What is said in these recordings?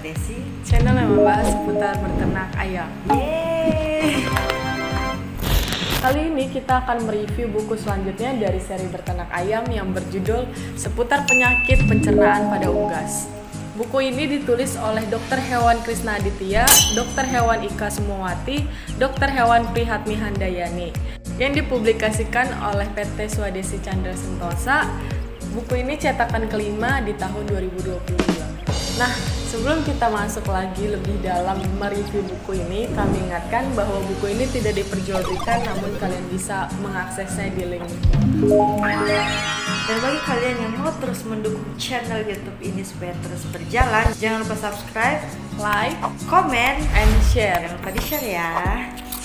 Swadesi, channel yang membahas seputar berternak ayam. Yeay. Kali ini kita akan mereview buku selanjutnya dari seri berternak ayam yang berjudul Seputar Penyakit Pencernaan pada Unggas. Buku ini ditulis oleh Dr. Hewan Krisna Aditya, Dr. Hewan Ika Sumawati, Dr. Hewan Prihatmi Handayani, yang dipublikasikan oleh PT Swadesi Chandra Sentosa. Buku ini cetakan kelima di tahun 2022. Nah, sebelum kita masuk lagi lebih dalam mereview buku ini, kami ingatkan bahwa buku ini tidak diperjualbelikan, namun kalian bisa mengaksesnya di link. Dan bagi kalian yang mau terus mendukung channel YouTube ini supaya terus berjalan, jangan lupa subscribe, Like, komen, and share. jangan lupa di-share ya.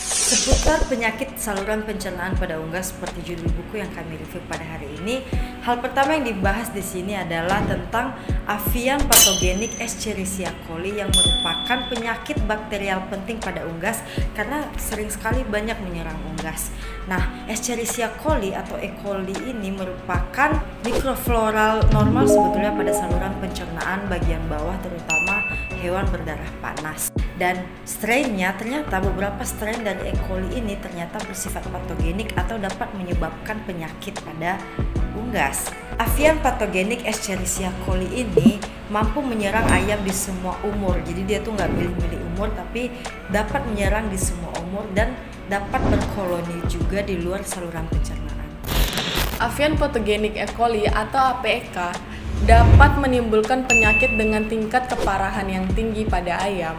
Seputar penyakit saluran pencernaan pada unggas seperti judul buku yang kami review pada hari ini, hal pertama yang dibahas di sini adalah tentang avian patogenik Escherichia coli yang merupakan penyakit bakterial penting pada unggas karena sering sekali banyak menyerang unggas. Nah, Escherichia coli atau E. coli ini merupakan mikrofloral normal sebetulnya pada saluran pencernaan bagian bawah, terutama hewan berdarah panas. Dan strainnya ternyata beberapa strain dari E. coli ini ternyata bersifat patogenik atau dapat menyebabkan penyakit pada unggas. Avian patogenik Escherichia coli ini mampu menyerang ayam di semua umur. Jadi dia tuh nggak milih-milih umur, tapi dapat menyerang di semua umur dan dapat berkoloni juga di luar saluran pencernaan. Avian patogenik E. coli atau APEK dapat menimbulkan penyakit dengan tingkat keparahan yang tinggi pada ayam.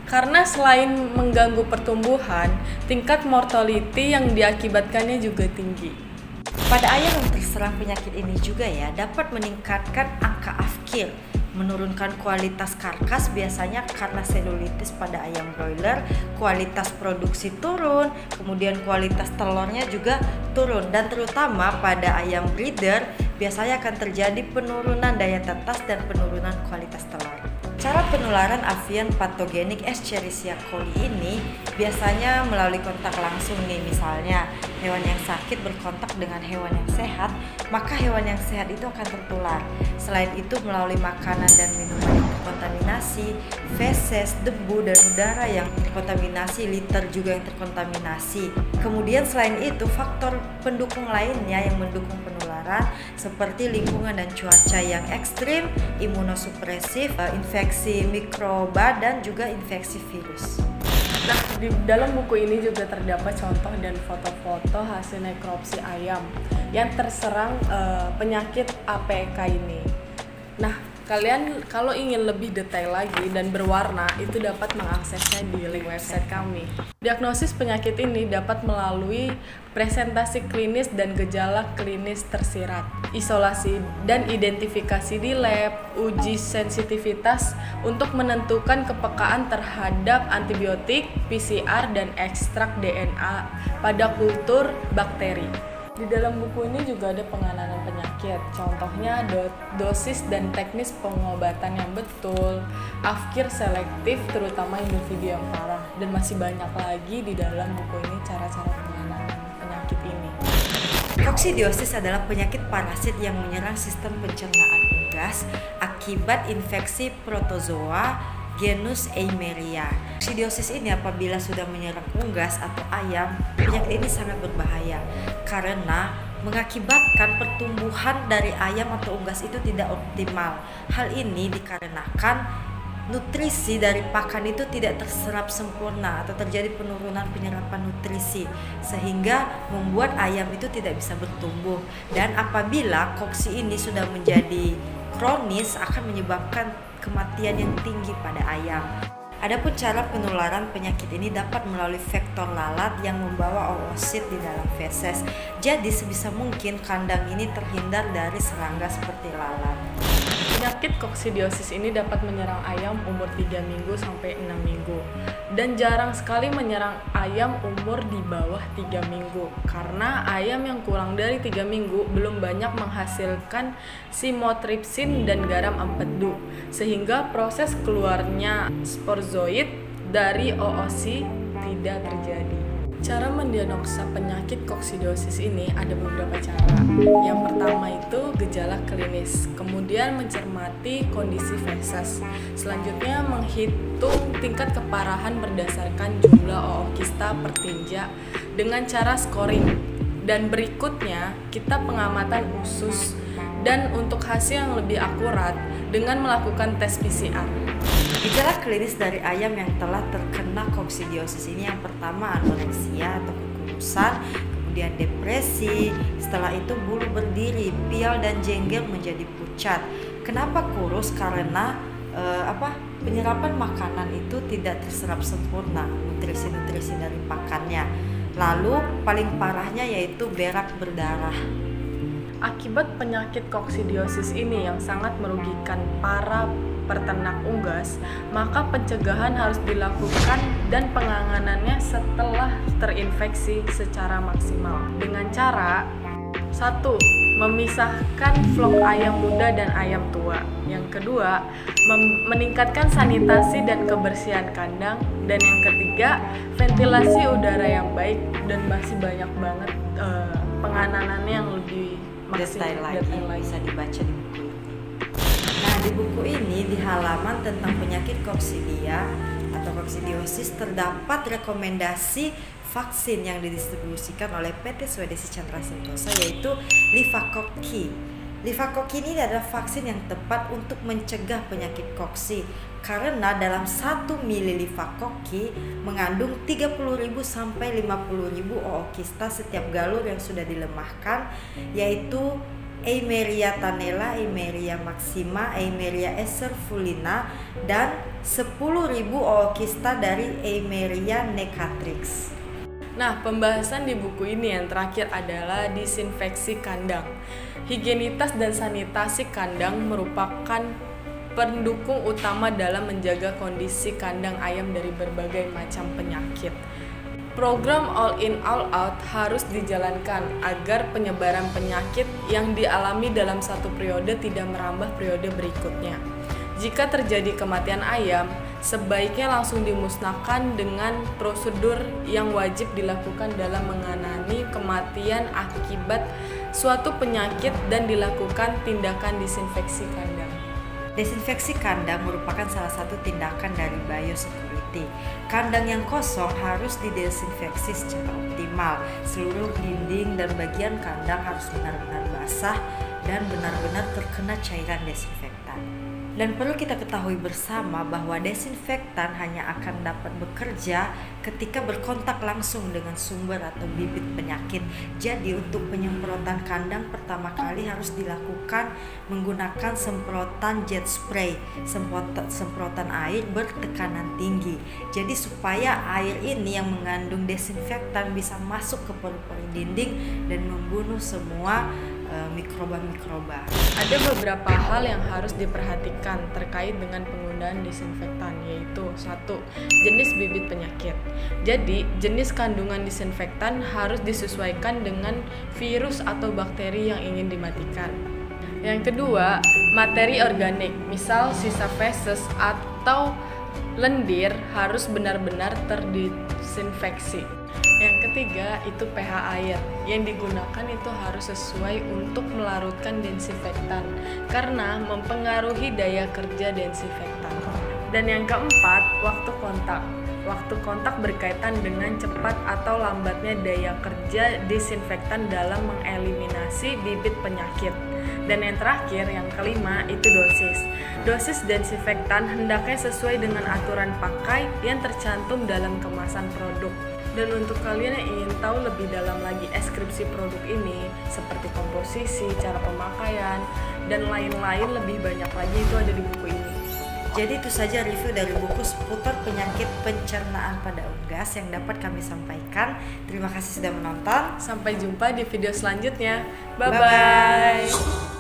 Karena selain mengganggu pertumbuhan, tingkat mortality yang diakibatkannya juga tinggi. Pada ayam yang terserang penyakit ini juga ya dapat meningkatkan angka afkir, menurunkan kualitas karkas biasanya karena selulitis pada ayam broiler, kualitas produksi turun, kemudian kualitas telurnya juga turun, dan terutama pada ayam breeder biasanya akan terjadi penurunan daya tetas dan penurunan kualitas telur. Cara penularan avian patogenik Escherichia coli ini biasanya melalui kontak langsung nih, misalnya hewan yang sakit berkontak dengan hewan yang sehat, maka hewan yang sehat itu akan tertular. Selain itu melalui makanan dan minuman yang terkontaminasi, feses, debu, dan udara yang terkontaminasi, liter juga yang terkontaminasi. Kemudian selain itu faktor pendukung lainnya yang mendukung penularan seperti lingkungan dan cuaca yang ekstrim, imunosupresif, infeksi mikroba, dan juga infeksi virus. Nah, di dalam buku ini juga terdapat contoh dan foto-foto hasil nekropsi ayam yang terserang penyakit APK ini. Nah, kalian kalau ingin lebih detail lagi dan berwarna, itu dapat mengaksesnya di link website kami. Diagnosis penyakit ini dapat melalui presentasi klinis dan gejala klinis tersirat, isolasi dan identifikasi di lab, uji sensitivitas untuk menentukan kepekaan terhadap antibiotik, PCR, dan ekstrak DNA pada kultur bakteri. Di dalam buku ini juga ada penanganan penyakit, contohnya dosis dan teknis pengobatan yang betul, afkir selektif terutama individu yang parah, dan masih banyak lagi di dalam buku ini cara-cara penanganan penyakit ini. Koksidiosis adalah penyakit parasit yang menyerang sistem pencernaan unggas akibat infeksi protozoa genus Eimeria. Koksidiosis ini apabila sudah menyerang unggas atau ayam, penyakit ini sangat berbahaya karena mengakibatkan pertumbuhan dari ayam atau unggas itu tidak optimal. Hal ini dikarenakan nutrisi dari pakan itu tidak terserap sempurna atau terjadi penurunan penyerapan nutrisi sehingga membuat ayam itu tidak bisa bertumbuh, dan apabila koksi ini sudah menjadi kronis akan menyebabkan kematian yang tinggi pada ayam. Adapun cara penularan penyakit ini dapat melalui vektor lalat yang membawa oosit di dalam feses. Jadi sebisa mungkin kandang ini terhindar dari serangga seperti lalat. Penyakit koksidiosis ini dapat menyerang ayam umur 3 minggu sampai 6 minggu dan jarang sekali menyerang ayam umur di bawah 3 minggu karena ayam yang kurang dari 3 minggu belum banyak menghasilkan simotripsin dan garam empedu sehingga proses keluarnya sporozoid dari oosit tidak terjadi. Cara mendiagnosa penyakit koksidiosis ini ada beberapa cara. Yang pertama itu gejala klinis, kemudian mencermati kondisi feses. Selanjutnya menghitung tingkat keparahan berdasarkan jumlah ookista per tinja dengan cara scoring. Dan berikutnya kita pengamatan usus dan untuk hasil yang lebih akurat dengan melakukan tes PCR. Gejala klinis dari ayam yang telah terkena koksidiosis ini yang pertama anoreksia atau kekurusan, kemudian depresi, setelah itu bulu berdiri, pial dan jengger menjadi pucat. Kenapa kurus? Karena penyerapan makanan itu tidak terserap sempurna nutrisi-nutrisi dari pakannya. Lalu paling parahnya yaitu berak berdarah. Akibat penyakit koksidiosis ini yang sangat merugikan para peternak unggas, maka pencegahan harus dilakukan dan penanganannya setelah terinfeksi secara maksimal dengan cara 1. Memisahkan flok ayam muda dan ayam tua. Yang kedua, meningkatkan sanitasi dan kebersihan kandang. Dan yang ketiga, ventilasi udara yang baik. Dan masih banyak banget penanganannya yang lebih detail lagi bisa dibaca di buku ini. Nah, di buku ini di halaman tentang penyakit koksidia atau koksidiosis terdapat rekomendasi vaksin yang didistribusikan oleh PT Swedish Chandra Sentosa yaitu Livakoki. Livakoki ini adalah vaksin yang tepat untuk mencegah penyakit koksi karena dalam 1 mili Livakoki mengandung 30.000 sampai 50.000 ookista setiap galur yang sudah dilemahkan yaitu Eimeria tanella, Eimeria maxima, Eimeria esserfulina dan 10.000 ookista dari Eimeria necatrix. Nah, pembahasan di buku ini yang terakhir adalah disinfeksi kandang. Higienitas dan sanitasi kandang merupakan pendukung utama dalam menjaga kondisi kandang ayam dari berbagai macam penyakit. Program all in all out harus dijalankan agar penyebaran penyakit yang dialami dalam satu periode tidak merambah periode berikutnya. Jika terjadi kematian ayam, sebaiknya langsung dimusnahkan dengan prosedur yang wajib dilakukan dalam menangani kematian akibat suatu penyakit dan dilakukan tindakan disinfeksi kandang. Desinfeksi kandang merupakan salah satu tindakan dari biosecurity. Kandang yang kosong harus didesinfeksi secara optimal. Seluruh dinding dan bagian kandang harus benar-benar basah dan benar-benar terkena cairan desinfektan. Dan perlu kita ketahui bersama bahwa desinfektan hanya akan dapat bekerja ketika berkontak langsung dengan sumber atau bibit penyakit. Jadi untuk penyemprotan kandang pertama kali harus dilakukan menggunakan semprotan jet spray, semprotan air bertekanan tinggi. Jadi supaya air ini yang mengandung desinfektan bisa masuk ke pori-pori dinding dan membunuh semua mikroba-mikroba. Ada beberapa hal yang harus diperhatikan terkait dengan penggunaan disinfektan, yaitu 1. Jenis bibit penyakit. Jadi, jenis kandungan disinfektan harus disesuaikan dengan virus atau bakteri yang ingin dimatikan. Yang kedua, materi organik, misal sisa feses atau lendir harus benar-benar terdisinfeksi. Yang ketiga itu pH air yang digunakan itu harus sesuai untuk melarutkan desinfektan karena mempengaruhi daya kerja desinfektan. Dan yang keempat, waktu kontak. Waktu kontak berkaitan dengan cepat atau lambatnya daya kerja desinfektan dalam mengeliminasi bibit penyakit. Dan yang terakhir, yang kelima, itu dosis. Dosis desinfektan hendaknya sesuai dengan aturan pakai yang tercantum dalam kemasan produk. Dan untuk kalian yang ingin tahu lebih dalam lagi deskripsi produk ini, seperti komposisi, cara pemakaian, dan lain-lain lebih banyak lagi itu ada di buku ini. Jadi itu saja review dari buku seputar penyakit pencernaan pada unggas yang dapat kami sampaikan. Terima kasih sudah menonton. Sampai jumpa di video selanjutnya. Bye-bye.